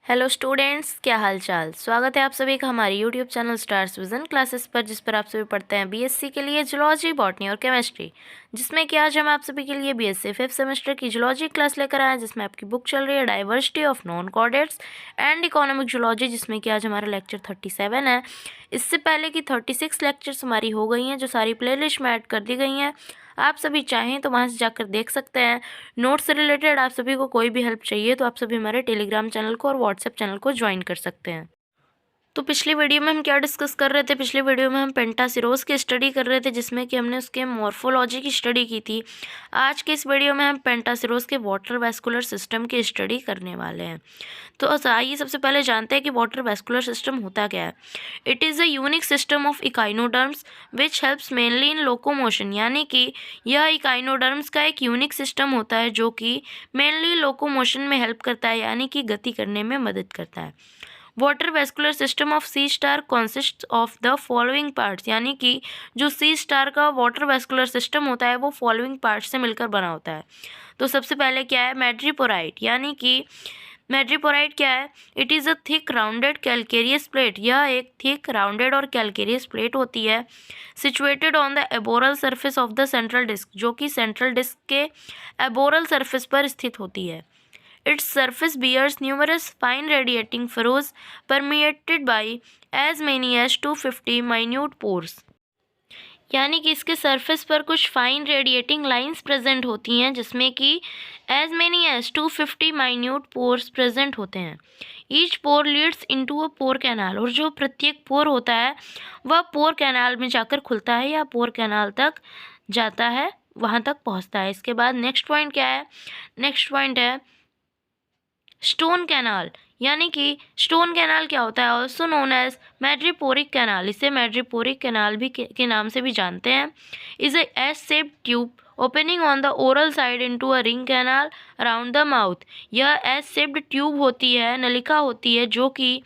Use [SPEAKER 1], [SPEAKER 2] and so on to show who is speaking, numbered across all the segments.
[SPEAKER 1] Hello students, क्या हाल चाल। स्वागत है आप सभी का हमारे YouTube channel stars vision classes पर, जिस पर आप सभी पढ़ते हैं बीएससी के लिए जूलॉजी, बॉटनी और केमिस्ट्री। जिसमें कि आज हम आप सभी के लिए बीएससी 5th सेमेस्टर की जूलॉजी क्लास लेकर आए हैं, जिसमें आपकी बुक चल रही है diversity of non chordates and economic zoology, जिसमें कि आज हमारा लेक्चर 37 है। इससे पहले की 36 लेक्चर्स हमारी हो गई हैं, जो सारी प्लेलिस्ट में ऐड कर दी गई हैं। आप सभी चाहें तो वहाँ से जाकर देख सकते हैं। नोट्स से रिलेटेड आप सभी को कोई भी हेल्प चाहिए तो आप सभी हमारे टेलीग्राम चैनल को और व्हाट्सएप चैनल को ज्वाइन कर सकते हैं। तो पिछली वीडियो में हम क्या डिस्कस कर रहे थे? पिछली वीडियो में हम पेंटासिरोज की स्टडी कर रहे थे, जिसमें कि हमने उसके मॉर्फोलॉजी की स्टडी की थी। आज के इस वीडियो में हम पेंटासिरोज के वाटर वेस्कुलर सिस्टम की स्टडी करने वाले हैं। तो आइए सबसे पहले जानते हैं कि वाटर वेस्कुलर सिस्टम होता क्या है। It is a unique system of echinoderms which helps mainly in locomotion, यानी कि यह इकाइनोडर्म्स का एक यूनिक सिस्टम होता है जो कि मेनली लोकोमोशन में हेल्प करता है, यानी कि गति करने में मदद करता है। Water vascular system of sea star consist of the following parts, यानी कि जो सी स्टार का वाटर वेस्कुलर सिस्टम होता है वो फॉलोइंग पार्ट्स से मिलकर बना होता है। तो सबसे पहले क्या है? मैड्रीपोराइट, यानी कि मैड्रीपोराइट क्या है? It is a thick rounded calcareous plate. यह एक थिक राउंडेड और कैलकेरियस प्लेट होती है, situated on the aboral surface of the central disc, जो कि सेंट्रल डिस्क के एबोरल सरफेस पर स्थित होती है। Its surface bears numerous fine radiating furrows permeated by as many as 250 minute pores, यानी कि इसके सरफेस पर कुछ फाइन रेडिएटिंग लाइंस प्रेजेंट होती हैं, जिसमें कि as many as 250 minute pores present होते हैं। Each pore leads into a pore canal, और जो प्रत्येक पोर होता है वह पोर कैनाल में जाकर खुलता है या पोर कैनाल तक जाता है, वहाँ तक पहुँचता है। इसके बाद नेक्स्ट पॉइंट क्या है? नेक्स्ट पॉइंट है स्टोन कैनाल, यानी कि स्टोन कैनाल क्या होता है? ऑल्सो नोन एज मैड्रीपोरिक कैनाल, इसे मैड्रीपोरिक कैनाल भी के नाम से भी जानते हैं। Is a S shaped tube opening on the oral side into a ring canal around the mouth. यह एस शेप्ड ट्यूब होती है, नलिका होती है, जो कि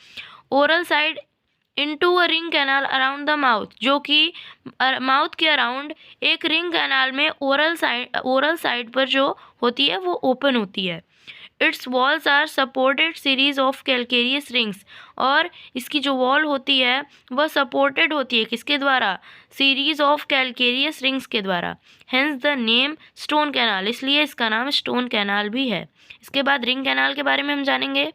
[SPEAKER 1] oral side into a ring canal around the mouth, जो कि माउथ के अराउंड एक रिंग कैनाल में ओरल साइड पर जो होती है वो ओपन होती है। Its walls are supported series of calcareous rings, और इसकी जो वॉल होती है वह सपोर्टेड होती है किसके द्वारा? सीरीज ऑफ कैलकेरियस रिंग्स के द्वारा। Hence the name stone canal, इसलिए इसका नाम स्टोन कैनाल भी है। इसके बाद रिंग कैनाल के बारे में हम जानेंगे।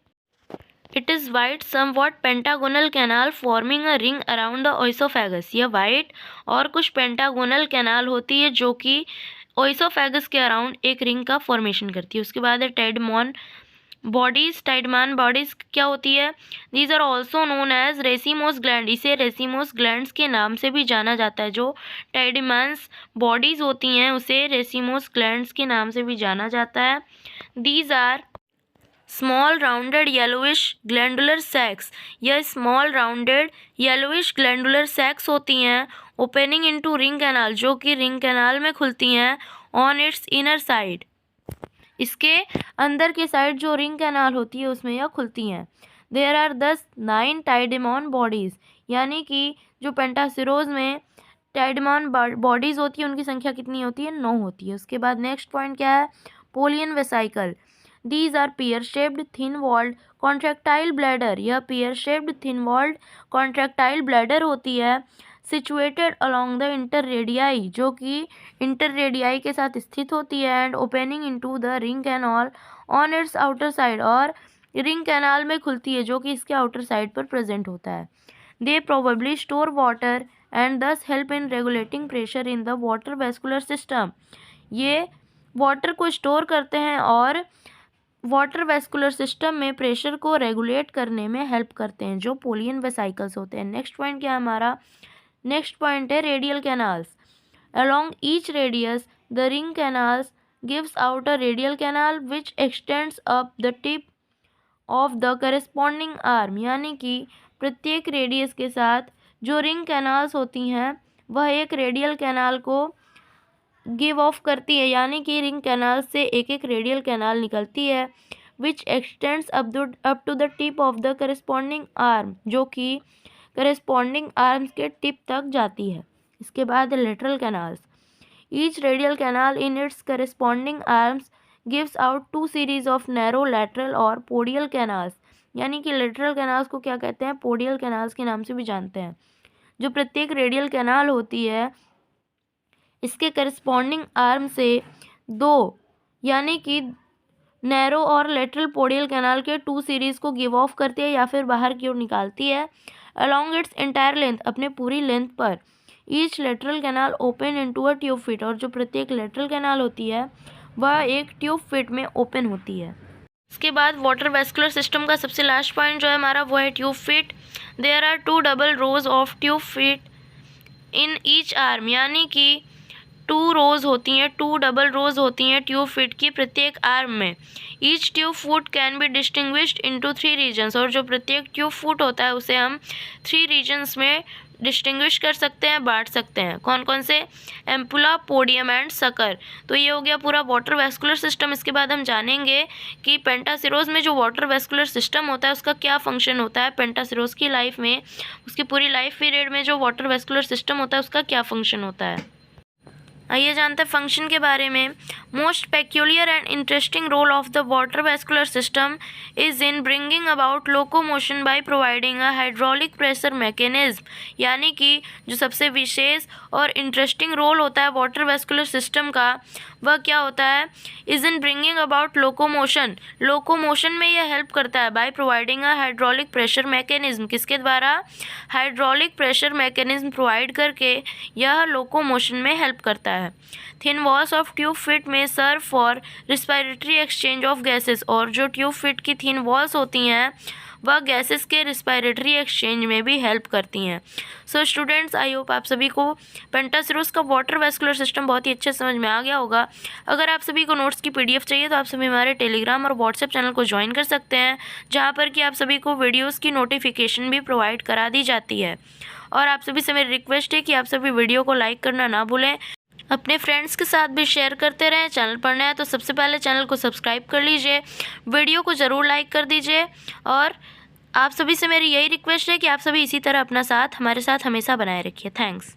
[SPEAKER 1] It is wide somewhat pentagonal canal forming a ring around the oesophagus. यह वाइड और कुछ पेंटागोनल कैनाल होती है जो कि ओइसोफेगस के अराउंड एक रिंग का फॉर्मेशन करती है। उसके बाद है टाइडमॉन बॉडीज। टाइडमान बॉडीज क्या होती है? These are also known as racemose gland, इसे रेसिमोस ग्लैंड्स के नाम से भी जाना जाता है। जो टाइडमान्स बॉडीज होती हैं उसे रेसिमोस ग्लैंड्स के नाम से भी जाना जाता है। These are small rounded yellowish glandular sacs, यह small rounded yellowish glandular sacs होती हैं ओपनिंग इनटू रिंग कैनाल, जो कि रिंग कैनाल में खुलती हैं ऑन इट्स इनर साइड, इसके अंदर की साइड जो रिंग कैनाल होती है उसमें यह खुलती हैं। देयर आर 9 टाइडेमॉन बॉडीज़, यानी कि जो पेंटासिरोज में टाइडेमॉन बॉडीज़ होती है उनकी संख्या कितनी होती है? 9 होती है। उसके बाद नेक्स्ट पॉइंट क्या है? Polian vesicle. These are pear shaped thin walled contractile bladder, यह pear shaped thin walled contractile bladder होती है, सिचुएटेड अलोंग द इंटररेडियाई, जो कि इंटररेडियाई के साथ स्थित होती है, and opening into the ring canal on it's outer side, और रिंग कैनाल में खुलती है जो कि इसके आउटर साइड पर प्रेजेंट होता है। They probably store water and thus help in regulating pressure in the water vascular system, ये वाटर को स्टोर करते हैं और वाटर वेस्कुलर सिस्टम में प्रेशर को रेगुलेट करने में हेल्प करते हैं, जो पोलियन वेसाइकल्स होते हैं। नेक्स्ट पॉइंट क्या है हमारा? नेक्स्ट पॉइंट है radial canals. Along each radius the ring canals gives out a radial canal which extends up the tip of the corresponding arm, यानी कि प्रत्येक रेडियस के साथ जो रिंग कैनाल्स होती हैं वह एक रेडियल कैनाल को गिव ऑफ करती है, यानी कि रिंग कैनाल से एक एक रेडियल कैनाल निकलती है, which extends up to the tip of the corresponding arm, जो कि करेस्पॉन्डिंग आर्म्स के टिप तक जाती है। इसके बाद lateral canals. Each radial canal in its corresponding arms gives out 2 series of narrow lateral और पोडियल कैनाल्स यानी कि लेटरल कैनाल्स को क्या कहते हैं, पोडियल कैनाल्स के नाम से भी जानते हैं। जो प्रत्येक रेडियल कैनाल होती है इसके करस्पॉन्डिंग आर्म से दो यानी कि नैरो और लेटरल पोडियल कैनाल के 2 सीरीज को गिव ऑफ करती है या फिर बाहर की ओर निकालती है अलोंग इट्स एंटायर लेंथ, अपने पूरी लेंथ पर। Each lateral canal open into a tube fit, और जो प्रत्येक लेटरल कैनाल होती है वह एक ट्यूब फिट में ओपन होती है। इसके बाद वाटर वेस्कुलर सिस्टम का सबसे लास्ट पॉइंट जो है हमारा वो है tube feet. There are 2 double rows of tube feet in each arm, यानी कि 2 रोज होती हैं, 2 डबल रोज होती हैं ट्यूब फिट की प्रत्येक आर्म में। Each tube foot can be distinguished into 3 regions, और जो प्रत्येक ट्यूब फुट होता है उसे हम 3 रीजन्स में डिस्टिंग्विश कर सकते हैं, बांट सकते हैं। कौन कौन से, एम्पुला, पोडियम एंड सकर। तो ये हो गया पूरा वाटर वेस्कुलर सिस्टम। इसके बाद हम जानेंगे कि पेंटासिरोज में जो वाटर वेस्कुलर सिस्टम होता है उसका क्या फंक्शन होता है, पेंटासिरोज की लाइफ में, उसकी पूरी लाइफ पीरियड में जो वाटर वेस्कुलर सिस्टम होता है उसका क्या फंक्शन होता है। आइए जानते हैं फंक्शन के बारे में। Most peculiar and interesting role of the water vascular system is in bringing about locomotion by providing a hydraulic pressure mechanism, यानी कि जो सबसे विशेष और इंटरेस्टिंग रोल होता है वाटर वेस्कुलर सिस्टम का वह क्या होता है, is in bringing about locomotion, locomotion में यह हेल्प करता है bye providing a hydraulic pressure mechanism, किसके द्वारा, हाइड्रोलिक प्रेशर मैकेनिज्म प्रोवाइड करके यह लोकोमोशन में हेल्प करता है। Thin walls of tube feet may serve for respiratory exchange of gases, और जो ट्यूब फिट की थिन वॉल्स होती हैं वह गैसेस के रिस्पायरेटरी एक्सचेंज में भी हेल्प करती हैं। सो स्टूडेंट्स, आई होप आप सभी को पेंटासिरोज का वाटर वेस्कुलर सिस्टम बहुत ही अच्छे समझ में आ गया होगा। अगर आप सभी को नोट्स की PDF चाहिए तो आप सभी हमारे टेलीग्राम और व्हाट्सएप चैनल को ज्वाइन कर सकते हैं, जहाँ पर कि आप सभी को वीडियोज़ की नोटिफिकेशन भी प्रोवाइड करा दी जाती है। और आप सभी से मेरी रिक्वेस्ट है कि आप सभी वीडियो को लाइक करना ना भूलें, अपने फ्रेंड्स के साथ भी शेयर करते रहें। चैनल पर नया है तो सबसे पहले चैनल को सब्सक्राइब कर लीजिए, वीडियो को ज़रूर लाइक कर दीजिए, और आप सभी से मेरी यही रिक्वेस्ट है कि आप सभी इसी तरह अपना साथ हमारे साथ हमेशा बनाए रखिए। थैंक्स।